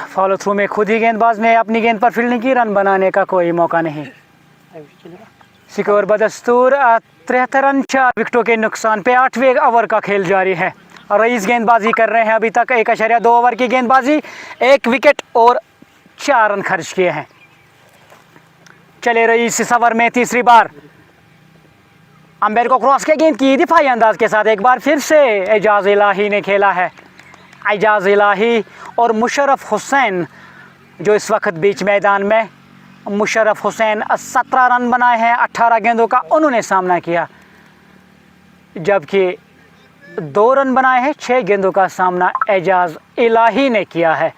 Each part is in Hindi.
फॉलो थ्रू में खुद ही गेंदबाज ने अपनी गेंद पर फील्डिंग की, रन बनाने का कोई मौका नहीं। स्कोर बदस्तूर 73 रन 4 विकेटों के नुकसान पे 8वें ओवर का खेल जारी है। रईस गेंदबाजी कर रहे हैं अभी तक 1.2 ओवर की गेंदबाजी, 1 विकेट और 4 रन खर्च किए हैं। चले रईस इस ओवर में तीसरी बार अंपायर को क्रॉस के गेंद की दिफाई अंदाज के साथ एक बार फिर से एजाज इलाही ने खेला है। एजाज इलाही और मुशर्रफ हुसैन जो इस वक्त बीच मैदान में, मुशर्रफ हुसैन 17 रन बनाए हैं 18 गेंदों का उन्होंने सामना किया, जबकि 2 रन बनाए हैं 6 गेंदों का सामना एजाज इलाही ने किया है।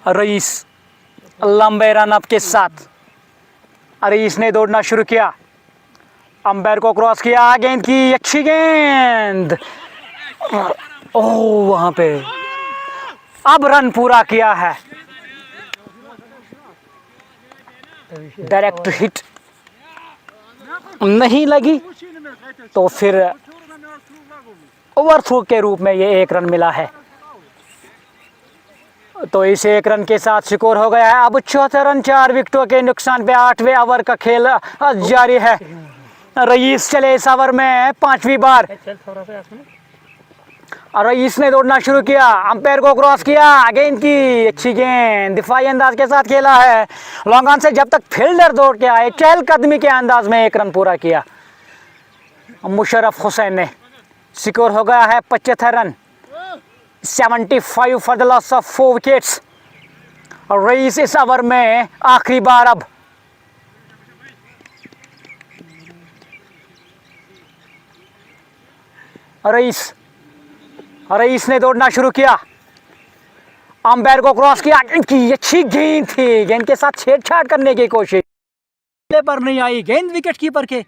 रईस लंबे रन अप के साथ रईस ने दौड़ना शुरू किया, अंपायर को क्रॉस किया, गेंद की अच्छी गेंद, ओह वहां पे अब रन पूरा किया है। डायरेक्ट हिट नहीं लगी तो फिर ओवरथ्रो के रूप में ये 1 रन मिला है। तो इस 1 रन के साथ स्कोर हो गया है अब 74 रन 4 विकेटों के नुकसान पे 8वें ओवर का खेल जारी है। रईस चले इस ओवर में 5वीं बार, और रईस ने दौड़ना शुरू किया, अंपायर को क्रॉस किया, गेंद की अच्छी गेंद, दिफाई अंदाज के साथ खेला है लॉन्ग ऑन से, जब तक फील्डर दौड़ के आए चहलकदमी के अंदाज में 1 रन पूरा किया मुशर्रफ हुसैन ने। स्कोर हो गया है 75 run 75 for the loss of 4 wickets. और रईस इस ओवर में आखिरी बार अब रईस ने दौड़ना शुरू किया, अंपायर को क्रॉस किया, गेंद की अच्छी गेंद थी, गेंद के साथ छेड़छाड़ करने की कोशिश पर नहीं आई, गेंद विकेट कीपर के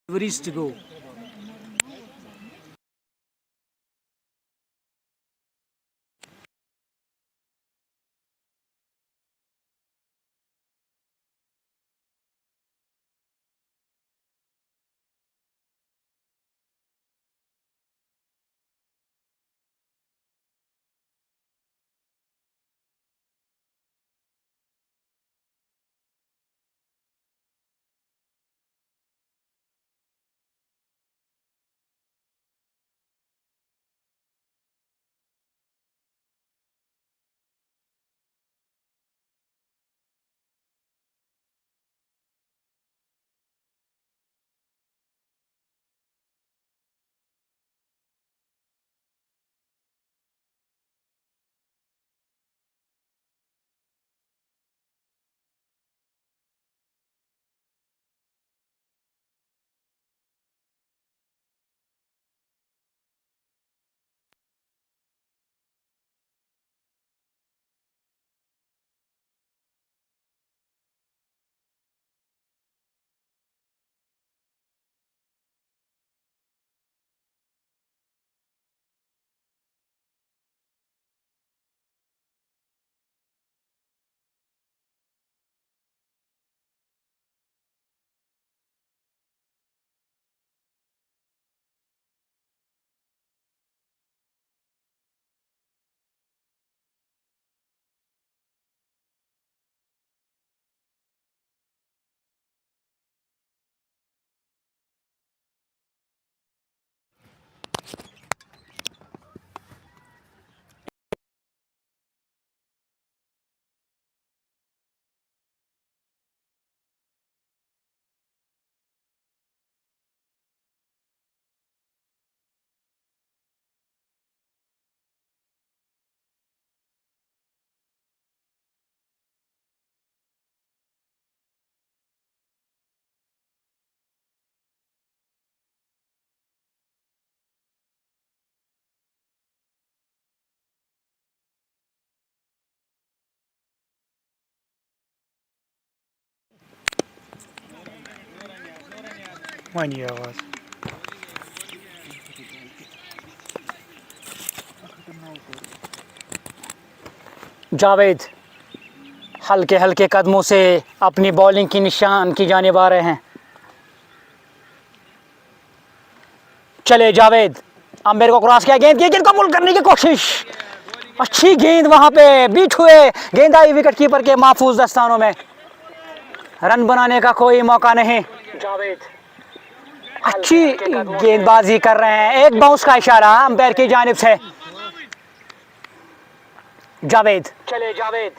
deliveries to go. वही आवाज़ जावेद हल्के हल्के कदमों से अपनी बॉलिंग की निशान की जानिब आ रहे हैं। चले जावेद, अंपायर को क्रॉस किया, गेंद को पुल करने की कोशिश, अच्छी गेंद वहां पे बीट हुए, गेंद आई विकेट कीपर के महफूज दस्तानों में, रन बनाने का कोई मौका नहीं। जावेद अच्छी गेंदबाजी कर रहे हैं, एक बाउंस का इशारा अंपायर की जानिब से। जावेद चले, जावेद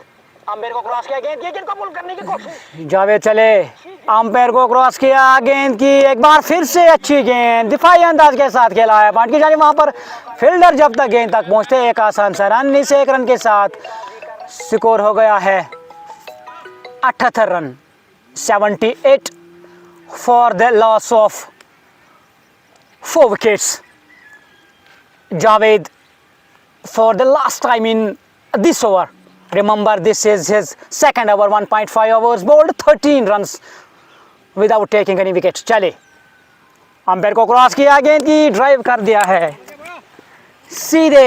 अंपायर को क्रॉस किया, गेंद को पुल करने की कोशिश, जावेद चले, अंपायर को क्रॉस किया, गेंद की एक बार फिर से अच्छी गेंद दिफाई अंदाज के साथ खेला है पॉइंट की जानिब। वहां पर फील्डर जब तक गेंद तक पहुंचते एक आसान सा रन, इस एक रन के साथ स्कोर हो गया है 78 run, 78 for the loss of 4 wickets. Javed for the last time in this over. Remember, this is his second over, 1.5 overs bowled, 13 runs without taking any wickets. चले, अंपायर को क्रॉस किया, गेंद की ड्राइव कर दिया है सीधे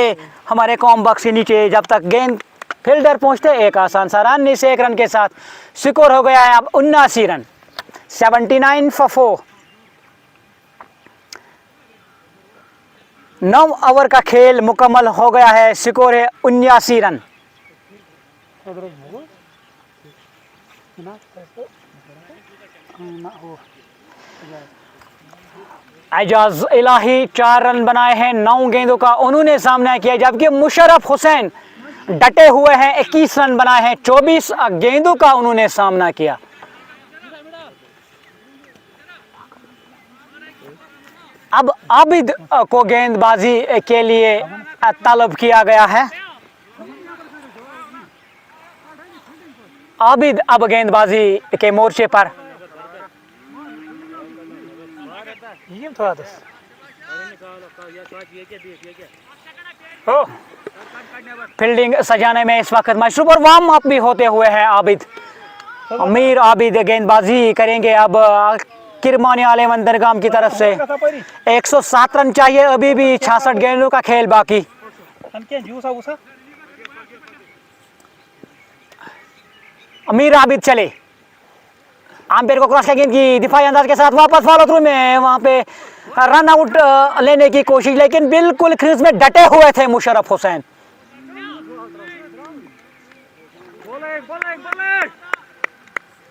हमारे कॉम बॉक्स के नीचे, जब तक गेंद फील्डर पहुंचते एक आसान सा रन, इस एक रन के साथ स्कोर हो गया है अब 79 रन, 79 for 4। 9 ओवर का खेल मुकम्मल हो गया है, स्कोर है 79 रन। एजाज इलाही 4 रन बनाए हैं 9 गेंदों का उन्होंने सामना किया, जबकि मुशर्रफ हुसैन डटे हुए हैं, 21 रन बनाए हैं, 24 गेंदों का उन्होंने सामना किया। अब आबिद को गेंदबाजी के लिए तलब किया गया है। आबिद अब गेंदबाजी के मोर्चे पर। फील्डिंग सजाने में इस वक्त मशरूफ और वार्म अप भी होते हुए हैं आबिद। अमीर आबिद गेंदबाजी करेंगे अब किरमानी आलेमन दरगाम की तरफ से। 107 रन चाहिए, अभी भी 66 गेंदों का खेल बाकी। अमीर आबिद चले, आम्पायर को क्रॉस गेंद की दिफाई अंदाज के साथ वापस फॉलो थ्रू में, वहां पे रन आउट लेने की कोशिश, लेकिन बिल्कुल क्रीज में डटे हुए थे मुशर्रफ हुसैन।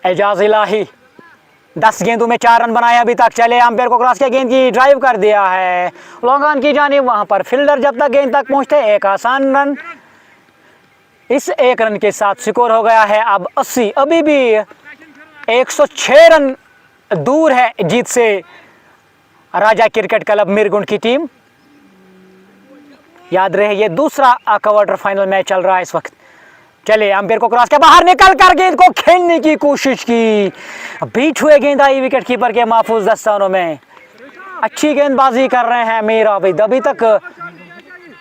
एजाज इलाही 10 गेंदों में 4 रन बनाए अभी तक। चले, आम्पायर को क्रॉस गेंद की ड्राइव कर दिया है लॉन्ग ऑन की जानिब, वहां पर फील्डर जब तक गेंद तक पहुंचते एक आसान रन। इस 1 रन के साथ स्कोर हो गया है अब 80। अभी भी 106 रन दूर है जीत से राजा क्रिकेट क्लब मीरगुंड की टीम। याद रहे ये दूसरा क्वार्टर फाइनल मैच चल रहा है इस वक्त। चले, अंपायर को क्रॉस के बाहर निकल कर गेंद को खेलने की कोशिश की, बीट हुए गेंद आई विकेट कीपर के महफूज दस्तानों में। अच्छी गेंदबाजी कर रहे हैं मीर आबिद, अभी तक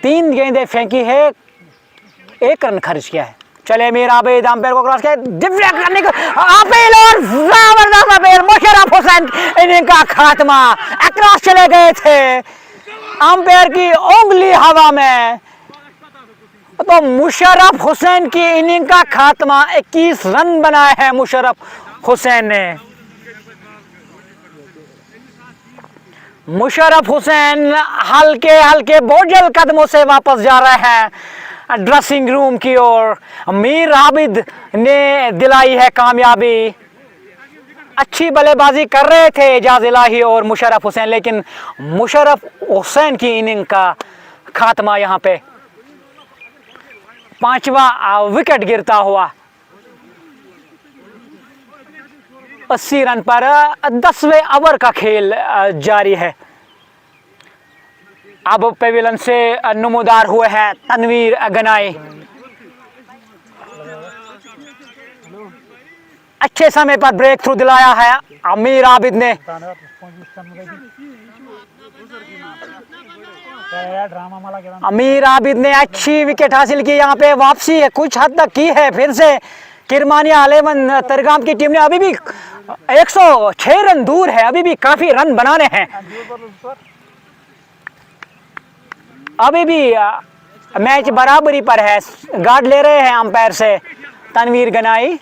3 गेंदें फेंकी है, 1 रन खर्च किया है। चले, मीर आबिद अंपायर को क्रॉस के डिफ्लेक्ट करने का अपील और जबरदस्त अपील, मुशर्रफ हुसैन इनिंग का खात्मा। अक्रॉस चले गए थे, अंपायर की उंगली हवा में, तो मुशर्रफ हुसैन की इनिंग का खात्मा। 21 रन बनाए हैं मुशर्रफ हुसैन ने। मुशर्रफ हुसैन हल्के हल्के बोझल कदमों से वापस जा रहे हैं ड्रेसिंग रूम की ओर। मीर आबिद ने दिलाई है कामयाबी। अच्छी बल्लेबाजी कर रहे थे एजाज इलाही और मुशर्रफ हुसैन, लेकिन मुशर्रफ हुसैन की इनिंग का खात्मा यहां पे। 5वां विकेट गिरता हुआ 80 रन पर 10वें ओवर का खेल जारी है। अब पेविलियन से नमूदार हुए हैं तनवीर गनाई। अच्छे समय पर ब्रेक थ्रू दिलाया है अमीर आबिद ने। अमीर आबिद ने अच्छी विकेट हासिल की, यहाँ पे वापसी है कुछ हद तक की है फिर से किरमानी आलेमन तरगाम की टीम ने। अभी भी 106 रन दूर है, अभी भी काफी रन बनाने हैं। अभी भी मैच बराबरी पर है, गार्ड ले रहे हैं अंपायर से तनवीर गनाई।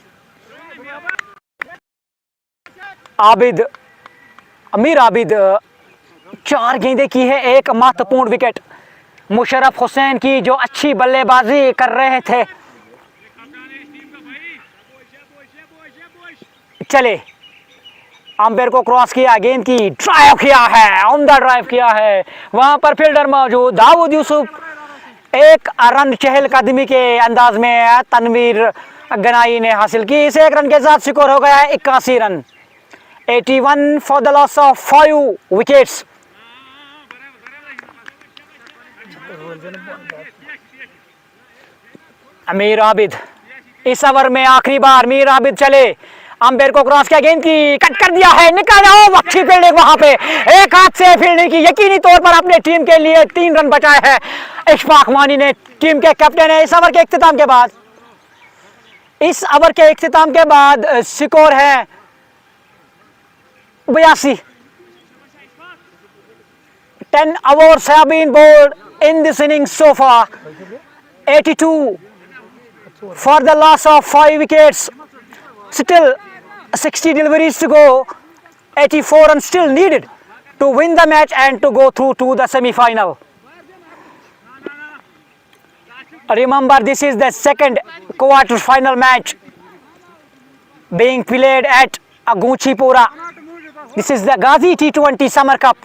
आबिद, अमीर आबिद 4 गेंदें की है, एक महत्वपूर्ण विकेट। मुशर्रफ हुसैन की जो अच्छी बल्लेबाजी कर रहे थे। चले, अंपायर को क्रॉस किया, गेंद की ड्राइव किया है, उम्दा ड्राइव किया है, वहां पर फील्डर मौजूद दाऊद यूसुफ। 1 रन चहलकदमी के अंदाज में तनवीर गनाई ने हासिल की। इस 1 रन के साथ स्कोर हो गया है 81 run. 81 for the loss of 5 wickets. अमीर आबिद इस ओवर में आखिरी बार। मीर आबिद चले, अंपायर को क्रॉस किया, गेंद की कट कर दिया है, निकाल जाओ, अच्छी फील्डिंग वहां पे, एक हाथ से फील्डिंग की, यकीनी तौर पर अपने टीम के लिए 3 रन बचाए हैं इशफाक मानी ने, टीम के कैप्टन है। इस ओवर के इख्तिताम के बाद, इस ओवर के इख्तिताम के बाद स्कोर है 82। 10 overs have been bowled in this innings so far. 82 for the loss of 5 wickets. Still 60 deliveries to go. 84 runs still needed to win the match and to go through to the semi-final. Remember, this is the second quarter-final match being played at Gunchipura. This is the Ghazi T20 Summer Cup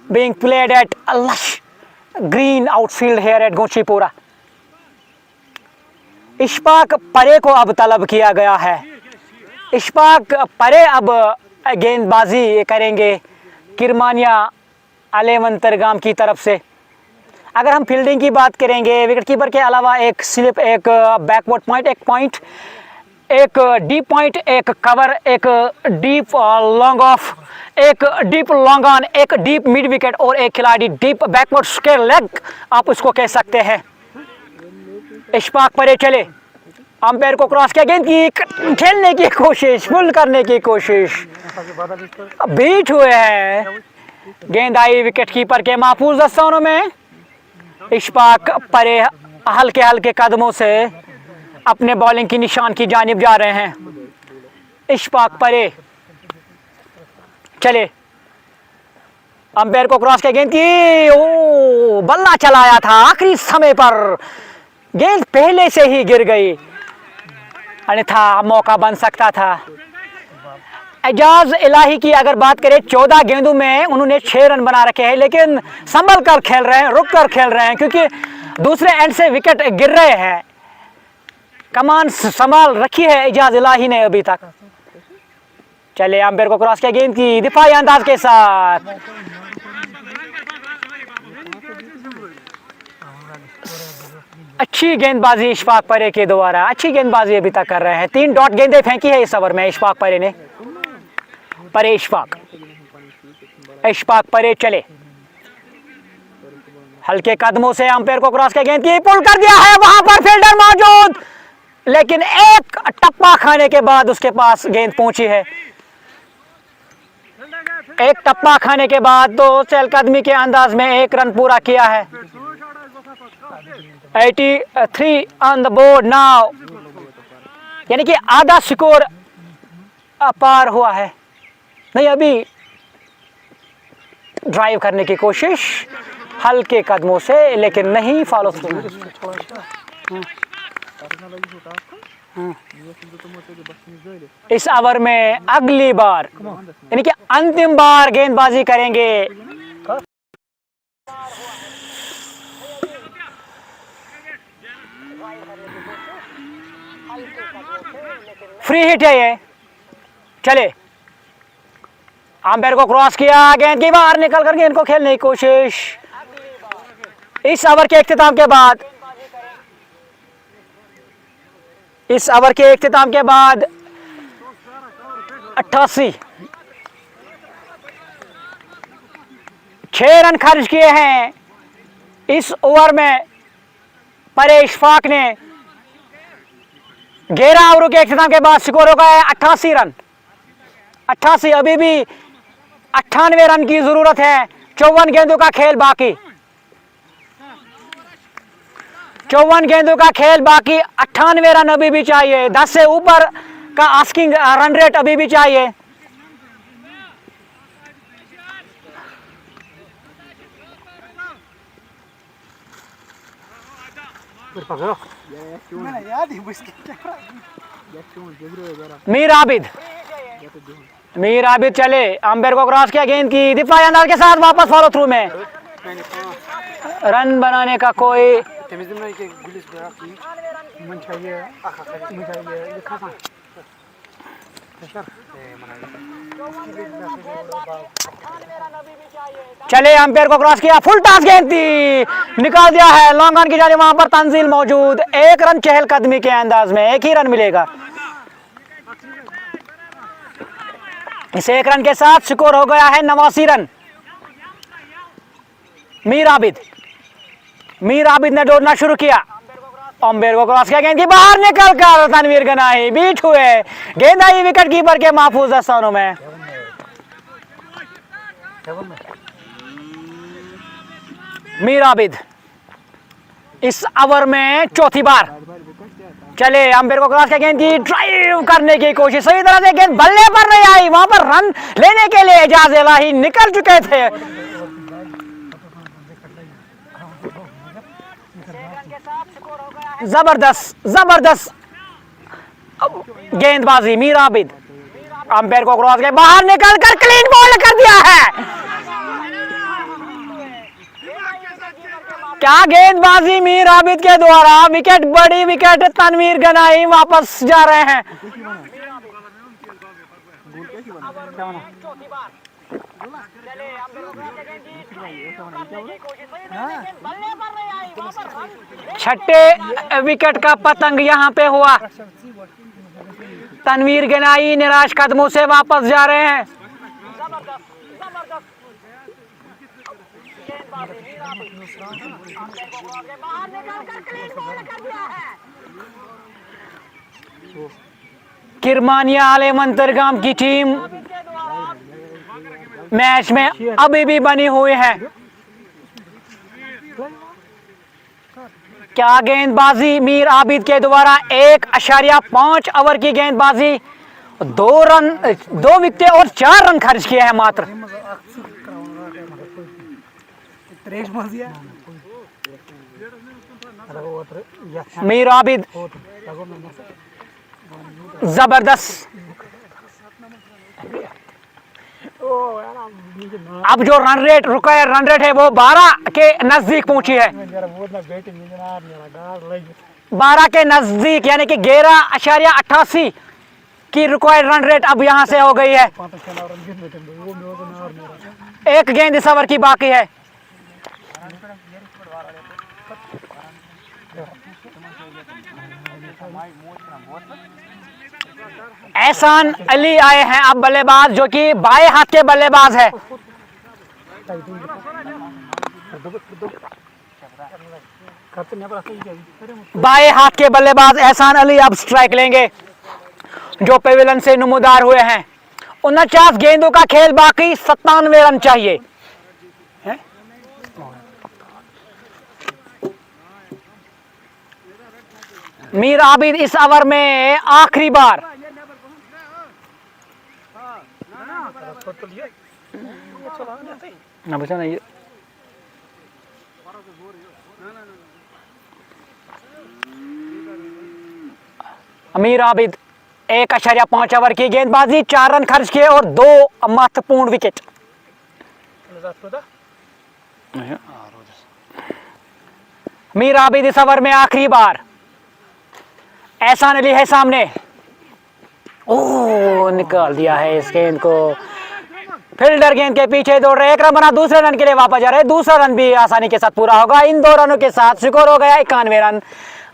being played at a lush green outfield here at Gunchipura. Ishfaq परे को अब तलब किया गया है। इशफाक परे अब गेंदबाजी करेंगे किरमानिया आलेमन तरगाम की तरफ से। अगर हम फील्डिंग की बात करेंगे, विकेट कीपर के अलावा एक स्लिप, एक बैकवर्ड पॉइंट, एक पॉइंट, एक डीप पॉइंट, एक कवर, एक डीप लॉन्ग ऑफ, एक डीप लॉन्ग ऑन, एक डीप मिड विकेट और एक खिलाड़ी डीप बैकवर्ड स्क्वायर लेग, आप उसको कह सकते हैं। इशफाक परे चले, अंपायर को क्रॉस किया, गेंद की खेलने की कोशिश, फुल करने की कोशिश, बीट हुए हैं। गेंद आई विकेट कीपर के महफूज दस्तानों में। इशफाक परे हल्के हल्के कदमों से अपने बॉलिंग की निशान की जानिब जा रहे हैं। इशफाक परे चले, अंपायर को क्रॉस के गेंद की, ओ बल्ला चलाया था आखिरी समय पर, गेंद पहले से ही गिर गई, अन्यथा मौका बन सकता था। एजाज इलाही की अगर बात करें 14 गेंदों में उन्होंने 6 रन बना रखे हैं, लेकिन संभल कर खेल रहे हैं, रुक कर खेल रहे हैं, क्योंकि दूसरे एंड से विकेट गिर रहे हैं। कमान संभाल रखी है एजाज इलाही ने अभी तक। चले, अंपायर को क्रॉस किया गेंद की, दिफाई अंदाज के साथ। अच्छी गेंदबाजी इशफाक परे के द्वारा, अच्छी गेंदबाजी अभी तक कर रहे हैं। 3 डॉट गेंदें फेंकी है इस ओवर में इशफाक परे ने। परे इशफाक परे चले, हल्के कदमों से अंपायर को क्रॉस के गेंद की, पुल कर दिया है, वहां पर फील्डर मौजूद, लेकिन एक टप्पा खाने के बाद उसके पास गेंद पहुंची है। एक टप्पा खाने के बाद तो चहलकदमी के अंदाज में 1 रन पूरा किया है। 83 ऑन द बोर्ड नाउ, यानी कि आधा स्कोर पार हुआ है। नहीं, अभी ड्राइव करने की कोशिश हल्के कदमों से, लेकिन नहीं फॉलो थ्रू। इस ओवर में अगली बार, यानी कि अंतिम बार गेंदबाजी करेंगे। फ्री हिट है ये। चले, अंपायर को क्रॉस किया, गेंद की बाहर निकल कर गेंद को खेलने की कोशिश। इस ओवर के इख्तिताम के बाद, इस ओवर के इख्तिताम के बाद 88, 6 रन खर्च किए हैं इस ओवर में परे इशफाक ने। 11 ओवरों के इख्तिताम के बाद स्कोर हो गया है 88 रन। 88, अभी भी 98 रन की जरूरत है। 54 गेंदों का खेल बाकी, 54 गेंदों का खेल बाकी। 98 रन अभी भी चाहिए, 10 से ऊपर का आस्किंग रन रेट अभी भी चाहिए। मीर आबिद चले, अंपायर को क्रॉस किया गेंद की, दिफाई अंदाज के साथ वापस फॉलो थ्रू में। रन बनाने का कोई चले, अंपायर को क्रॉस किया, फुल टॉस गेंद थी, निकाल दिया है लॉन्ग ऑन की जाने। वहां पर तंजील मौजूद, 1 रन चहलकदमी के अंदाज में, 1 ही रन मिलेगा। इस 1 रन के साथ स्कोर हो गया है 89 रन। मीर आबिद ने दौड़ना शुरू किया, अंपायर को क्रॉस किया, गेंद की बाहर निकल कर तनवीर गनाई बीट हुए। गेंद आई विकेट कीपर के महफूज दस्तानों में। मीर आबिद इस ओवर में चौथी बार। चले, अंपायर को क्रॉस किया, गेंद की ड्राइव करने की कोशिश, सही तरह से गेंद बल्ले पर नहीं आई, वहां पर रन लेने के लिए एजाज इलाही निकल चुके थे। जबरदस्त गेंदबाजी मीर आबिद, अंपायर को क्रॉस के बाहर निकल कर क्लीन बॉल कर दिया है। क्या गेंदबाजी मीर आबिद के द्वारा, विकेट, बड़ी विकेट। तनवीर गनाई वापस जा रहे हैं। छठे विकेट का पतंग यहां पे हुआ। तनवीर गनाई निराश कदमों से वापस जा रहे हैं। किरमानिया आले मंतरगाम की टीम मैच में अभी भी बनी हुई है। क्या गेंदबाजी मीर आबिद के द्वारा 1.5 ओवर की गेंदबाजी, 2 विकेट और 4 रन खर्च किए हैं मात्र। मीर आबिद जबरदस्त। अब जो रिक्वायर्ड रन रेट है वो 12 के नजदीक पहुंची है, 12 के नजदीक, यानी कि 11.88 की रिक्वायर्ड रन रेट अब यहां से हो गई है। एक गेंद इस ओवर की बाकी है। एहसान अली आए हैं अब बल्लेबाज, जो कि बाएं हाथ के बल्लेबाज है। बाएं हाथ के बल्लेबाज एहसान अली अब स्ट्राइक लेंगे, जो पेविलियन से नमूदार हुए हैं। 49 गेंदों का खेल बाकी, 97 रन चाहिए। मीर आबिद इस ओवर में आखिरी बार ना बचा नहीं। मीर आबिद 1.5 ओवर की गेंदबाजी, 4 रन खर्च किए और 2 महत्वपूर्ण विकेट। मीर आबिद इस ओवर में आखिरी बार। एहसान अली है सामने, ओह निकाल दिया है इस गेंद को। फील्डर गेंद के पीछे दौड़ रहे, 1 रन बना, दूसरे रन के लिए वापस जा रहे। दूसरा रन भी आसानी के साथ पूरा होगा। इन 2 रनों के साथ स्कोर हो गया 91 रन।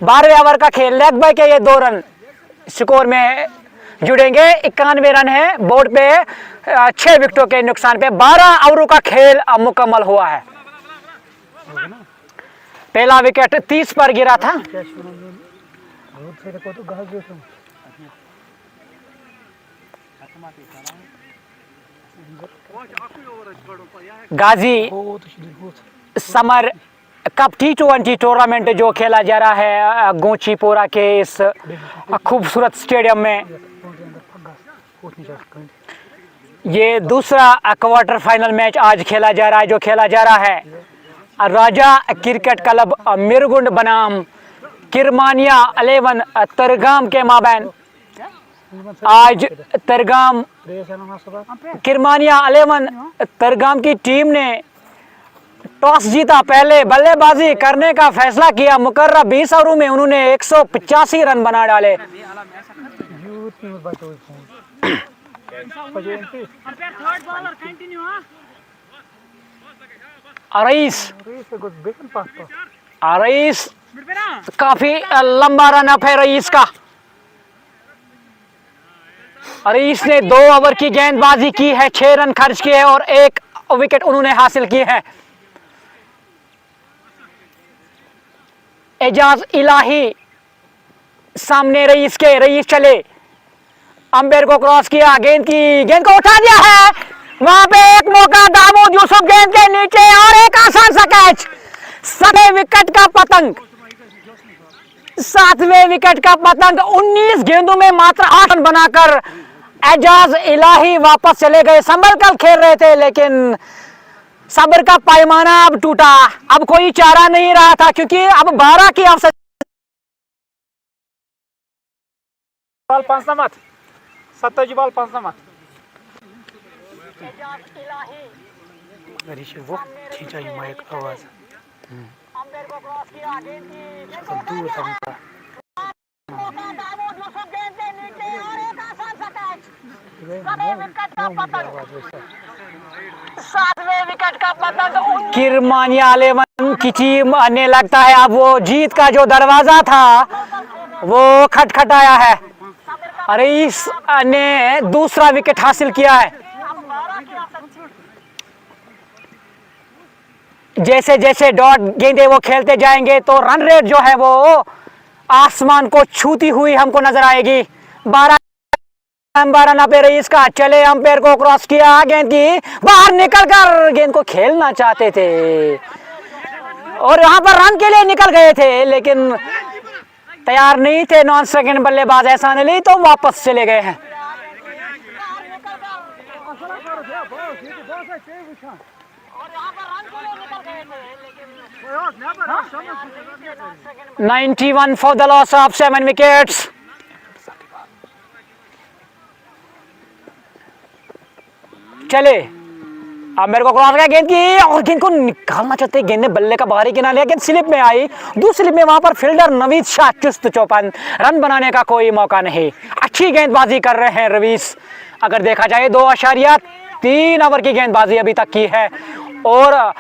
12वें ओवर का खेल, लेग बाय के ये 2 रन स्कोर में जुड़ेंगे। 91 रन है बोर्ड पे, 6 विकेटों के नुकसान पे 12 ओवरों का खेल मुकम्मल हुआ है। पहला विकेट 30 पर गिरा था। गाजी समर कप T20 टूर्नामेंट जो खेला जा रहा है गोंचीपोरा के इस खूबसूरत स्टेडियम में, ये दूसरा क्वार्टर फाइनल मैच आज खेला जा रहा है, जो खेला जा रहा है राजा क्रिकेट क्लब मिरगुंड बनाम किरमानिया 11 तरगाम के माबैन। आज तरगाम किरमानिया 11 तरगाम की टीम ने टॉस जीता, पहले बल्लेबाजी करने का फैसला किया। मुकर्रर 20 ओवरों में उन्होंने 185 रन बना डाले। रईस काफी लंबा रन अप है रईस का। रईस ने 2 ओवर की गेंदबाजी की है, 6 रन खर्च किए और 1 विकेट उन्होंने हासिल किए हैं। एजाज इलाही सामने रईस के, रईस चले, अंपायर को क्रॉस किया, गेंद को उठा दिया है। वहां पे एक मौका, दाऊद यूसुफ गेंद के नीचे और एक आसान सा कैच। 7वें विकेट का पतंग, 7वें विकेट का पतंग। 19 गेंदों में मात्र 8 रन बनाकर एजाज इलाही वापस चले गए। संभल कर खेल रहे थे, लेकिन सब्र का पैमाना अब टूटा। अब कोई चारा नहीं रहा था, क्योंकि अब 12 की आवश्यकता। बॉल 5 नंबर 27 बॉल 5 नंबर वो खींचा ही माइक आवाज अंपायर को क्रॉस किया, दूर था। 7वें विकेट का पतंग। किरमानिया 11 की टीम ने लगता है अब वो जीत का जो दरवाजा था वो खटखटाया है। रईस ने दूसरा विकेट हासिल किया है। जैसे जैसे डॉट गेंदे वो खेलते जाएंगे तो रन रेट जो है वो आसमान को छूती हुई हमको नजर आएगी। 12 अंपायर ना पे रईस का, चले अंपायर को क्रॉस किया, गेंद की बाहर निकल कर गेंद को खेलना चाहते थे और यहाँ पर रन के लिए निकल गए थे लेकिन तैयार नहीं थे नॉन सेकंड बल्लेबाज एहसान अली, तो वापस चले गए हैं। और 91 for the loss of 7 wickets. चले अब मेरे को क्रॉस गया गेंद की और गेंद को निकालना चाहते, गेंद ने बल्ले का बाहरी किनारा लिया, गेंद स्लिप में आई, दूसरी स्लिप में वहां पर फील्डर नवीद शाह चुस्त चौपन, रन बनाने का कोई मौका नहीं। अच्छी गेंदबाजी कर रहे हैं रवीश, अगर देखा जाए 2.3 ओवर की गेंदबाजी अभी तक की है और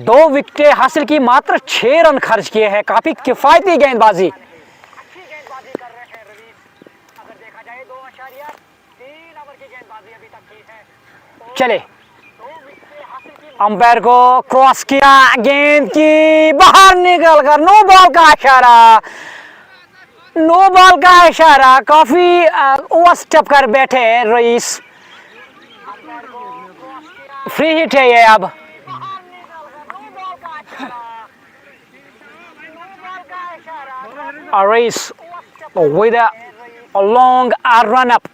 2 विकेटें हासिल की, मात्र 6 रन खर्च किए हैं, काफी किफायती गेंदबाजी। चले अंपायर को क्रॉस किया, गेंद की बाहर निकल कर नो बॉल का इशारा, नो बॉल का इशारा, काफी ओवर स्टेप कर बैठे रईस, फ्री हिट है ये। अब Raees with a long run up,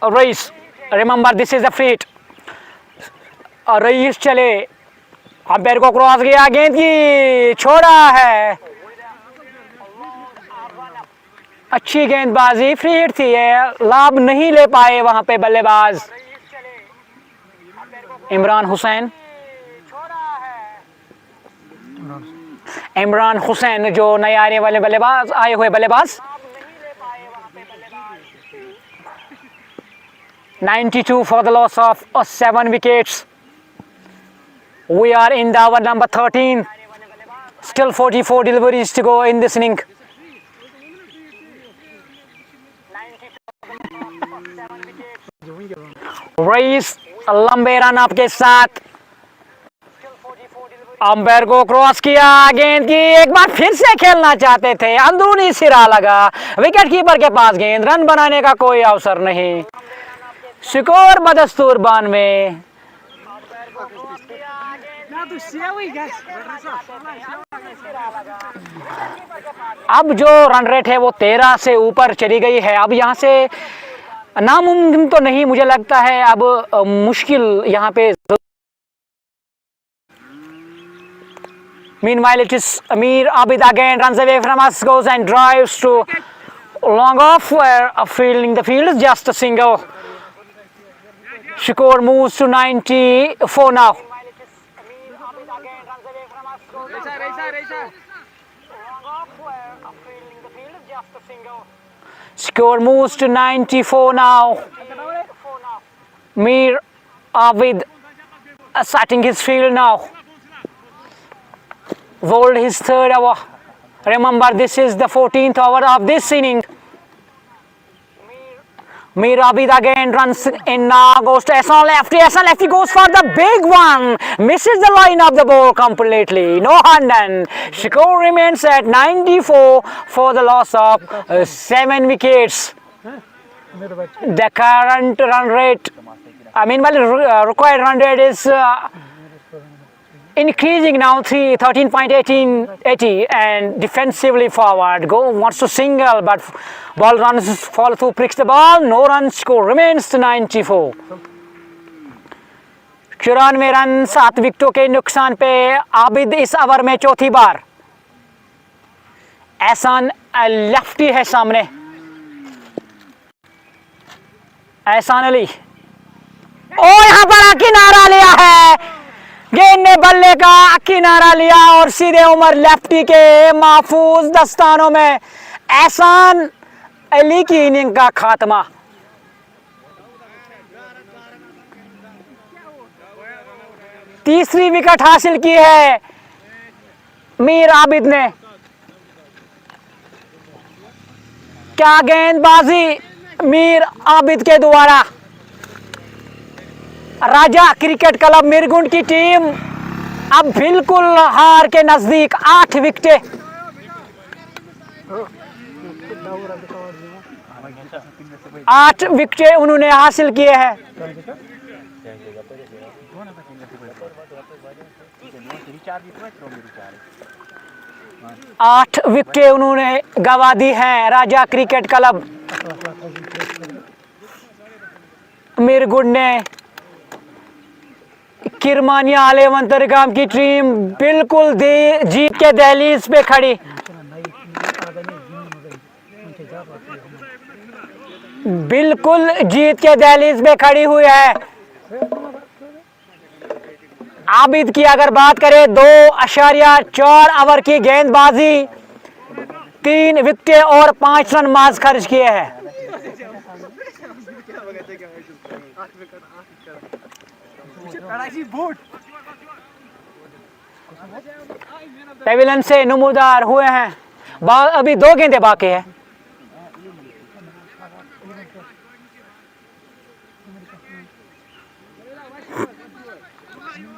Raees remember this is the free hit. Raees चले अंपायर को क्रॉस किया, गेंद की छोड़ा है, अच्छी गेंदबाजी, फ्री हिट थी ये, लाभ नहीं ले पाए वहां पे बल्लेबाज इमरान हुसैन। इमरान हुसैन जो नए आने वाले बल्लेबाज, आए हुए बल्लेबाज। 92 for the loss of 7 wickets. We are in the over number 13. Still 44 deliveries to go in this inning. Rice लंबे रन अप के साथ अंपायर को क्रॉस किया, गेंद की एक बार फिर से खेलना चाहते थे, अंदरूनी सिरा लगा, विकेट कीपर के पास गेंद, रन बनाने का कोई अवसर नहीं। स्कोर बदस्तूर 92। अब जो रन रेट है वो 13 से ऊपर चली गई है। अब यहाँ से नामुमकिन तो नहीं, मुझे लगता है अब मुश्किल यहाँ पे। Meanwhile, it is Amir Abid again runs away from us, goes and drives to long off, where fielding the field is just a single. Score moves to 94 now. Score moves to 94 now. Mir Abid setting his field now. Bowled his 3rd over. Remember, this is the 14th over of this inning. Mir Abid again runs in now, goes to Ehsan lefty. Ehsan lefty goes for the big one. Misses the line of the ball completely. No hand done. Score remains at 94 for the loss of 7 wickets. The current run rate, required run rate is increasing now, 13.80, and defensively forward wants to single, but ball runs, follow through, pricks the ball, no run, score remains to 94. 94 run 7 विकेटों के नुकसान पे आबिद इस ओवर में चौथी बार। एहसान लेफ्टी है सामने, एहसान अली और यहाँ पर किनारा लिया है, गेंद ने बल्ले का किनारा लिया और सीधे उमर लेफ्टी के महफूज दस्तानों में एहसान अली की इनिंग का खात्मा। तीसरी विकेट हासिल की है मीर आबिद ने। क्या गेंदबाजी मीर आबिद के द्वारा। राजा क्रिकेट क्लब मिरगुंड की टीम अब बिल्कुल हार के नजदीक, 8 विकेटें। 8 विकेटें उन्होंने हासिल किए हैं। 8 विकेटें उन्होंने गंवा दी हैं। राजा क्रिकेट क्लब मीरगुड ने किरमानिया आलेवंतरगाम की टीम बिल्कुल जीत के दहलीज पे खड़ी, बिल्कुल जीत के दहलीज पे खड़ी हुई है। आबिद की अगर बात करें 2.4 ओवर की गेंदबाजी, 3 विकेटें और 5 रन माज खर्च किए हैं। पेविलियन से नमूदार हुए हैं। अभी 2 गेंदें बाकी है।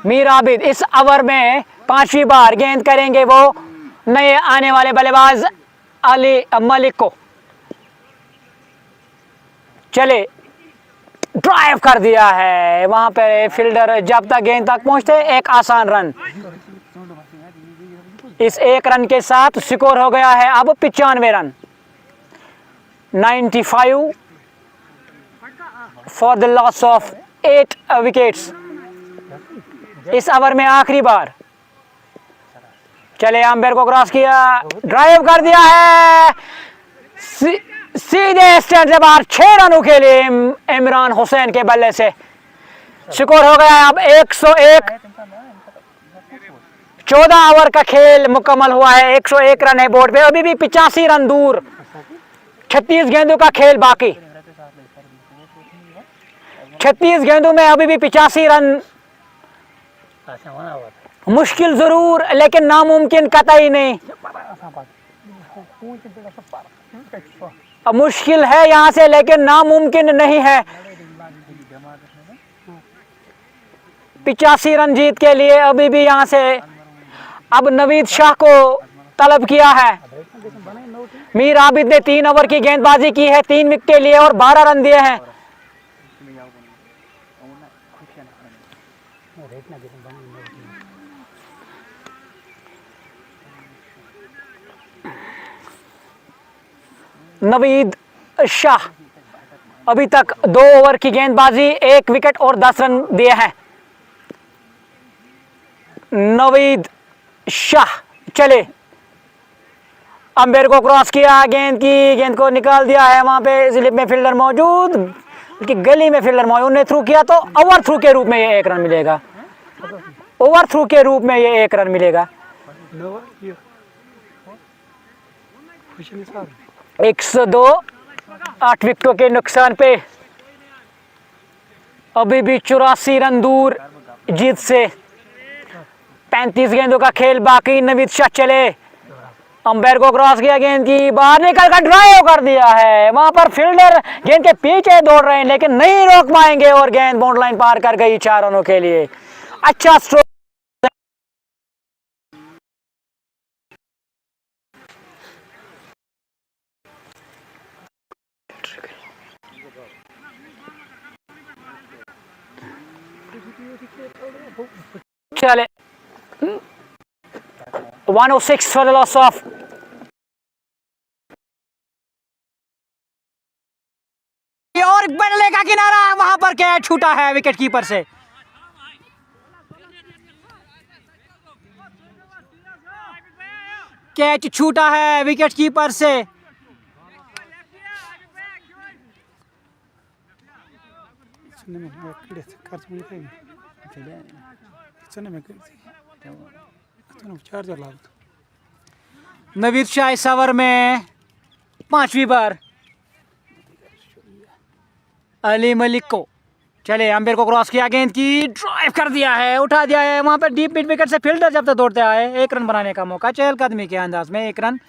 मीर आबिद इस ओवर में 5वीं बार गेंद करेंगे वो नए आने वाले बल्लेबाज अली मलिक को। चले, ड्राइव कर दिया है वहां पे फील्डर, जब तक गेंद तक पहुंचते एक आसान रन। इस 1 रन के साथ स्कोर हो गया है अब 95 run, 95 for the loss of 8 wickets इस ओवर में आखिरी बार। चले, अंपायर को क्रॉस किया, ड्राइव कर दिया है सीधे स्टैंड से बाहर। 6 रनों के लिए इमरान हुसैन के बल्ले से स्कोर हो गया है अब 101। 14 ओवर का खेल मुकम्मल हुआ है, 101 रन है बोर्ड पे, अभी भी 85 रन दूर, 36 गेंदों का खेल बाकी। 36 गेंदों में अभी भी 85 रन, मुश्किल जरूर लेकिन नामुमकिन कतई नहीं। मुश्किल है यहां से लेकिन नामुमकिन नहीं है। 85 रन जीत के लिए अभी भी यहां से अब नवीद शाह को तलब किया है। मीर आबिद ने 3 ओवर की गेंदबाजी की है, 3 विकेट लिए और 12 रन दिए हैं। नवीद शाह अभी तक 2 ओवर की गेंदबाजी, 1 विकेट और 10 रन दिए हैं। नवीद शाह चले, अंपायर को क्रॉस किया, गेंद को निकाल दिया है। वहां पे स्लिप में फील्डर मौजूद, कि गली में फील्डर मौजूद, उन्हें थ्रू किया तो ओवर थ्रू के रूप में ये 1 रन मिलेगा। ओवर थ्रू के रूप में ये 1 रन मिलेगा। 102, 8 विकेटों के नुकसान पे अभी भी 84 रन दूर जीत से। 35 गेंदों का खेल बाकी। नवीद शाह चले, अंपायर को क्रॉस किया, गेंद की बाहर निकल कर ड्राइव कर दिया है। वहां पर फील्डर गेंद के पीछे दौड़ रहे हैं लेकिन नहीं रोक पाएंगे और गेंद बाउंड लाइन पार कर गई 4 रनों के लिए। अच्छा स्ट्रोक। चले, 106 for the loss of और बनले का किनारा, वहां पर कैच छूटा है विकेट कीपर से। कैच छूटा है विकेट कीपर से। नवीद शाह इस ओवर में 5वीं बार अली मलिक को। चले, अंपायर को क्रॉस किया, गेंद की ड्राइव कर दिया है, उठा दिया है। वहां पर डीप मिड विकेट से फील्डर जब तक दौड़ते आए, 1 रन बनाने का मौका। चहलकदमी के अंदाज में 1 रन।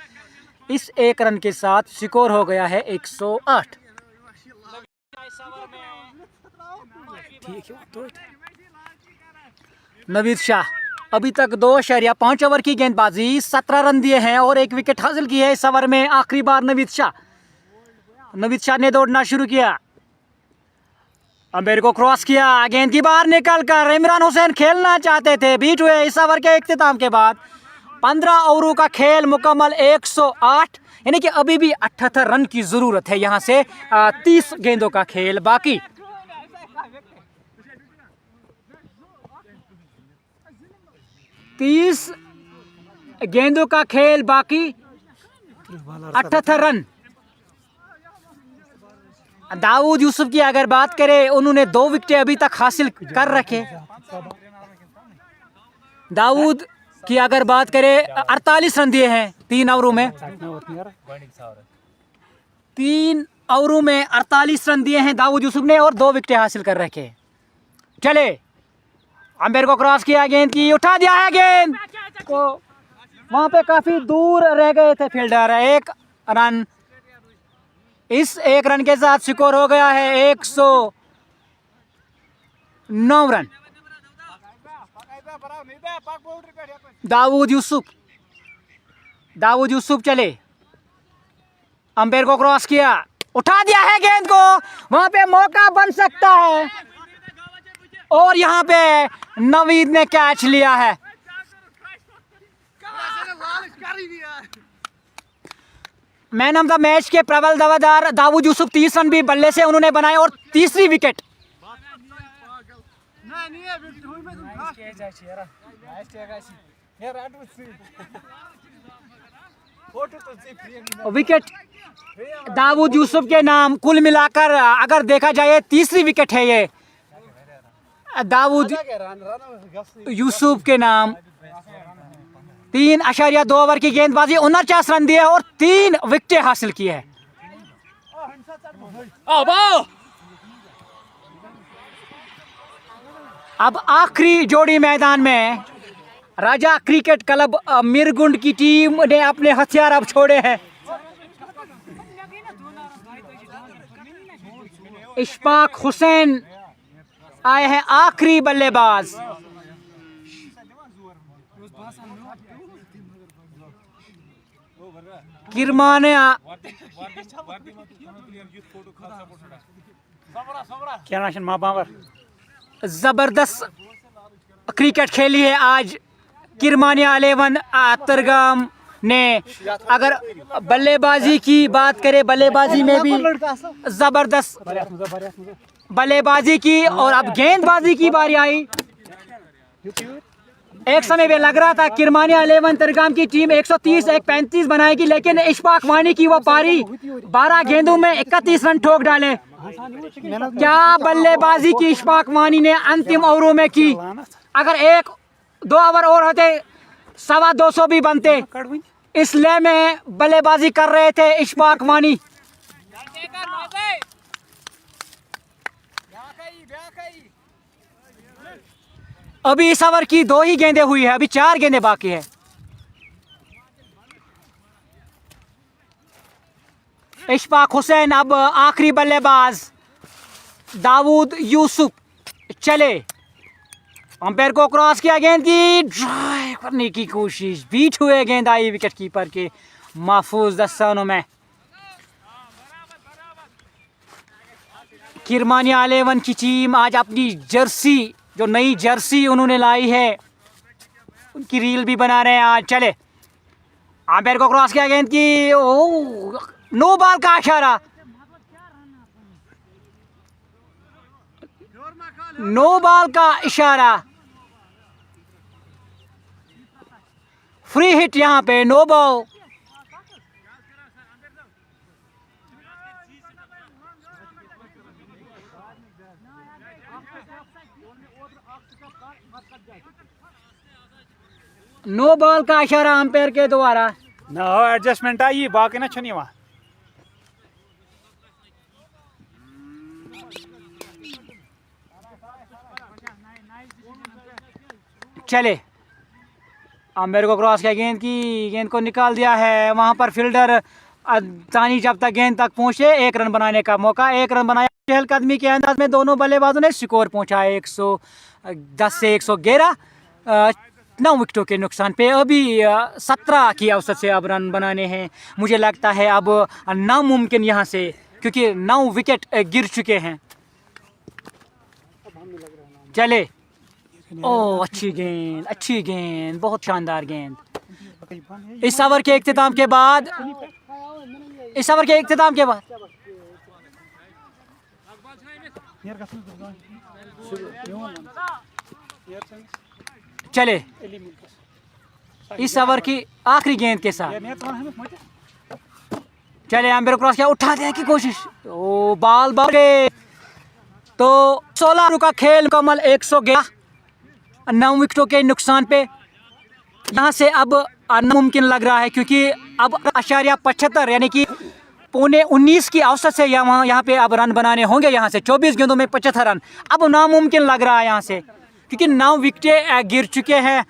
इस 1 रन के साथ स्कोर हो गया है 108। नवीद शाह अभी तक 2.5 ओवर की गेंदबाजी, 17 रन दिए हैं और 1 विकेट हासिल की है इस ओवर में। आखिरी बार नवीद शाह ने दौड़ना शुरू किया, अंपायर को क्रॉस किया, गेंद की बाहर निकलकर इमरान हुसैन खेलना चाहते थे, बीट हुए। इस ओवर के इख्तिताम के बाद 15 ओवरों का खेल मुकम्मल, 108, यानी कि अभी भी 78 रन की ज़रूरत है। यहाँ से 30 गेंदों का खेल बाकी। तीस गेंदों का खेल बाकी, 78 रन। दाऊद यूसुफ की अगर बात करें, उन्होंने 2 विकेटें अभी तक हासिल कर रखे। दाऊद की अगर बात करें, 48 रन दिए हैं 3 ओवरों में। 3 ओवरों में 48 रन दिए हैं दाऊद यूसुफ ने और 2 विकेटें हासिल कर रखे। चले, अंपायर को क्रॉस किया, गेंद की उठा दिया है, गेंद को वहां पे काफी दूर रह गए थे फील्डर। 1 रन, इस 1 रन के साथ स्कोर हो गया है 109 रन। दाऊद यूसुफ चले, अंपायर को क्रॉस किया, उठा दिया है गेंद को, वहां पे मौका बन सकता है और यहाँ पे नवीद ने कैच लिया है। मैन ऑफ द मैच के प्रबल दावेदार दाऊद यूसुफ, 30 रन भी बल्ले से उन्होंने बनाए और तीसरी विकेट। विकेट दाऊद यूसुफ के नाम, कुल मिलाकर अगर देखा जाए तीसरी विकेट है ये दाऊद यूसुफ के नाम। 3.2 ओवर की गेंदबाजी, 49 रन दिए और 3 विकेटें हासिल की है। अब आखिरी जोड़ी मैदान में, राजा क्रिकेट क्लब मीरगुंड की टीम ने अपने हथियार अब छोड़े हैं। इशफाक हुसैन आए हैं आखिरी बल्लेबाज। किरमानिया जबरदस्त क्रिकेट खेली है आज किरमानिया 11 तरगाम ने। अगर बल्लेबाजी की बात करें, बल्लेबाजी में भी जबरदस्त बल्लेबाजी की और अब गेंदबाजी की बारी आई। एक समय में लग रहा था किरमानिया 11 तरगाम की टीम 130-135 बनाएगी, लेकिन इशफाक वानी की वो पारी 12 गेंदों में 31 रन ठोक डाले। क्या बल्लेबाजी की इशफाक वानी ने अंतिम ओवरों में की। अगर 1-2 ओवर और होते 225 भी बनते। इस लय में बल्लेबाजी कर रहे थे इशफाक वानी। अभी इस ओवर की 2 ही गेंदें हुई है, अभी 4 गेंदें बाकी है। इशफाक हुसैन अब आखिरी बल्लेबाज, दाऊद यूसुफ चले, अंपायर को क्रॉस किया, गेंद की ड्राइव करने की कोशिश, बीट हुए, गेंद आई विकेट कीपर के महफूज दस्तानों में। किरमानिया 11 की टीम आज अपनी जर्सी, जो नई जर्सी उन्होंने लाई है, उनकी रील भी बना रहे हैं आज। चले, अंपायर को क्रॉस किया, गेंद की नो बॉल का इशारा, नो बॉल का इशारा, फ्री हिट, यहाँ पे नो बॉल। नो बॉल का इशारा अंपायर के द्वारा। ना एडजस्टमेंट आई बाकी ना छुनी वहाँ। चले, अंपायर को क्रॉस किया, गेंद की, गेंद को निकाल दिया है। वहां पर फील्डर तानी जब तक गेंद तक पहुंचे, 1 रन बनाने का मौका, 1 रन बनाया। चहलकदमी के अंदाज में दोनों बल्लेबाजों ने स्कोर पहुंचा 110 से 111। 9 विकेटों के नुकसान पे। अभी 17 की औसत से अब रन बनाने हैं। मुझे लगता है अब नामुमकिन यहाँ से, क्योंकि 9 विकेट गिर चुके हैं। चले, ओ अच्छी गेंद, बहुत शानदार गेंद। इस ओवर के इख्तिताम के बाद चले, इस ओवर की आखिरी गेंद के साथ चले, अंपायर क्रॉस किया, उठा देने की कोशिश, ओ बाल तो 16 रनों का खेल मुकम्मल, 111, 9 विकेटों के नुकसान पे। यहाँ से अब नामुमकिन लग रहा है, क्योंकि अब 75 यानी कि 19.25 की औसत से यहाँ पे अब रन बनाने होंगे। यहाँ से 24 गेंदों में 75 रन अब नामुमकिन लग रहा है यहाँ से, क्योंकि 9 विकेटें गिर चुके हैं।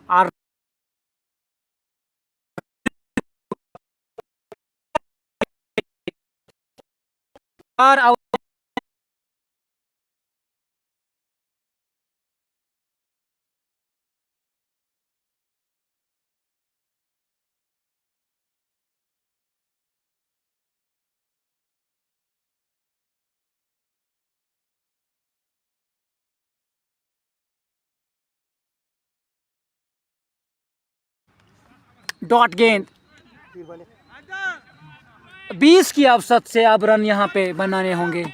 और डॉट गेंद 20 की औसत से अब रन यहाँ पे बनाने होंगे।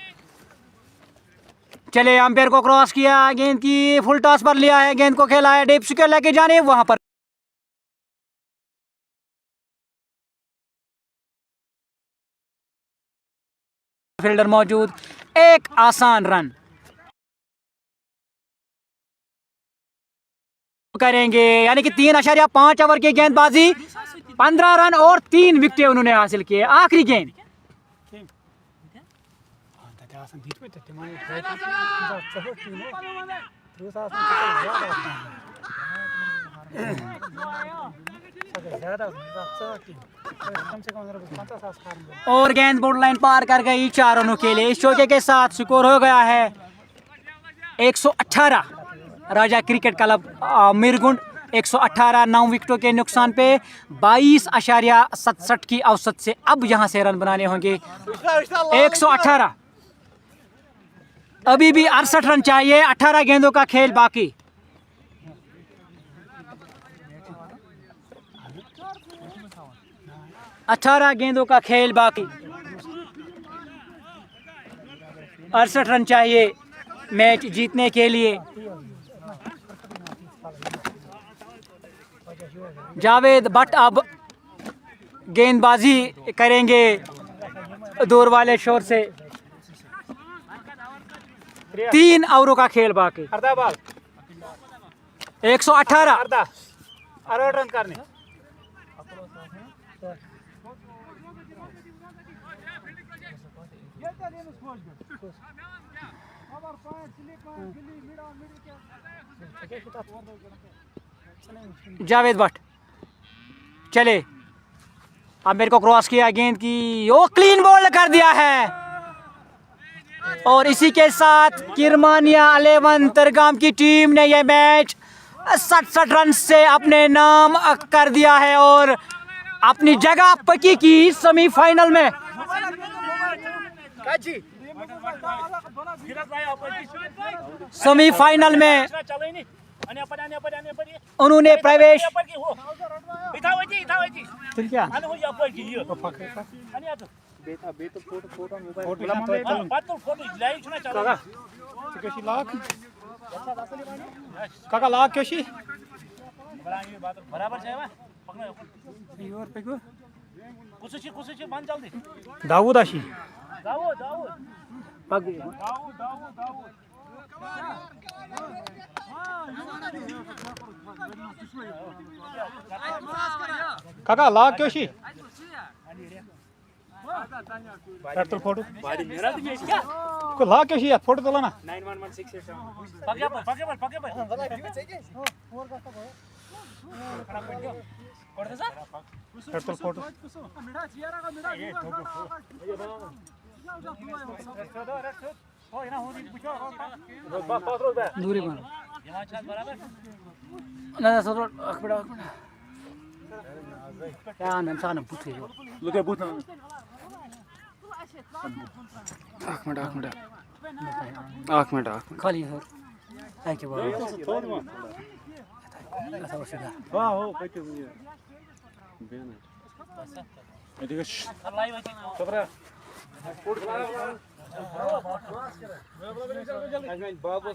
चले, अंपायर को क्रॉस किया, गेंद की फुल टॉस पर लिया है, गेंद को खेला है, डीप स्क्वायर लेके जाने, वहां पर फील्डर मौजूद, एक आसान रन करेंगे, यानी कि 3.5 ओवर की गेंदबाजी, 15 रन और 3 विकेटें उन्होंने हासिल किए। आखिरी गेंद और गेंद बोर्ड लाइन पार कर गई 4 रनों के लिए। इस चौके के साथ स्कोर हो गया है 118। राजा क्रिकेट क्लब मीरगुंड 118, 9 विकेटों के नुकसान पे 22.67 की औसत से अब यहां से रन बनाने होंगे। 118, अभी भी 68 रन चाहिए, 18 गेंदों का खेल बाकी। अठारह गेंदों का खेल बाकी, 68 रन चाहिए मैच जीतने के लिए। जावेद भट्ट अब गेंदबाजी करेंगे दूर वाले शोर से। 3 ओवरों का खेल बाकी। 118 रन करने। जावेद भट्ट चले, अब मेरे को क्रॉस किया, गेंद की ओ क्लीन बॉल कर दिया है। और इसी के साथ किरमानिया 11 तरगाम की टीम ने यह मैच 67 रन से अपने नाम कर दिया है और अपनी जगह पक्की की सेमीफाइनल में। सेमीफाइनल में उन्होंने प्रवेश काका लाख कशी दाऊद अशी काका लाख कशी फोटो को लाख कशी फोटो तोला ना 9116 फोटो दूरी ना सर अकबड़ा या नन सान पुथे जो लुके बुत एक मिनट खाली सर थैंक यू बाबा थोड़ मा ऐसा वसीला हां हो कते बेन एदिगे सबरा बाबू